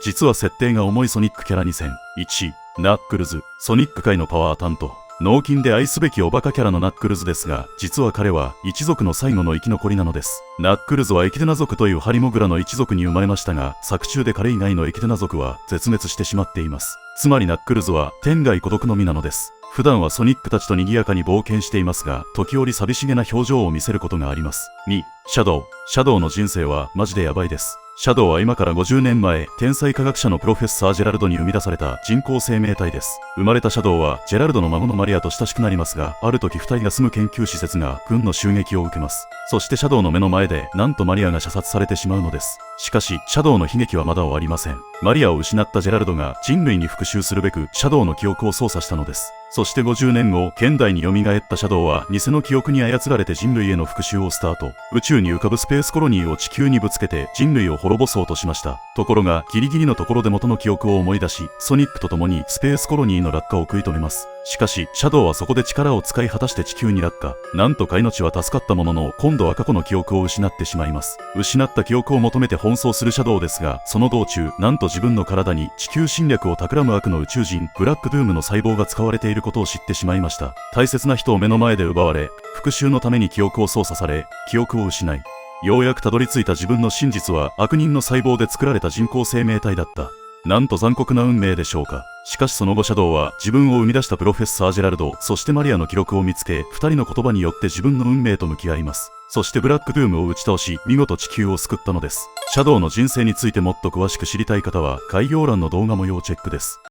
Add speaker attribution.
Speaker 1: 実は設定が重いソニックキャラ2戦。1、ナックルズ。ソニック界のパワー担当。脳筋で愛すべきおバカキャラのナックルズですが、実は彼は一族の最後の生き残りなのです。ナックルズはエキテナ族というハリモグラの一族に生まれましたが、作中で彼以外のエキテナ族は絶滅してしまっています。つまりナックルズは天涯孤独のみなのです。普段はソニックたちと賑やかに冒険していますが、時折寂しげな表情を見せることがあります。2、シャドウ。シャドウの人生はマジでヤバいです。シャドウは今から50年前、天才科学者のプロフェッサー・ジェラルドに生み出された人工生命体です。生まれたシャドウはジェラルドの孫のマリアと親しくなりますが、ある時2人が住む研究施設が軍の襲撃を受けます。そしてシャドウの目の前で、なんとマリアが射殺されてしまうのです。しかし、シャドウの悲劇はまだ終わりません。マリアを失ったジェラルドが人類に復讐するべく、シャドウの記憶を操作したのです。そして50年後、現代に蘇ったシャドウは偽の記憶に操られて人類への復讐をスタート。宇宙に浮かぶスペースコロニーを地球にぶつけて人類を滅ぼそうとしました。ところが、ギリギリのところで元の記憶を思い出し、ソニックと共にスペースコロニーの落下を食い止めます。しかし、シャドウはそこで力を使い果たして地球に落下。なんとか命は助かったものの、今度は過去の記憶を失ってしまいます。失った記憶を求めて奔走するシャドウですが、その道中、なんと自分の体に地球侵略を企む悪の宇宙人、ブラックドゥームの細胞が使われていることを知ってしまいました。大切な人を目の前で奪われ、復讐のために記憶を操作され、記憶を失い、ようやくたどり着いた自分の真実は悪人の細胞で作られた人工生命体だった。なんと残酷な運命でしょうか。しかしその後シャドウは自分を生み出したプロフェッサー・ジェラルド、そしてマリアの記録を見つけ、二人の言葉によって自分の運命と向き合います。そしてブラックドゥームを打ち倒し、見事地球を救ったのです。シャドウの人生についてもっと詳しく知りたい方は概要欄の動画も要チェックです。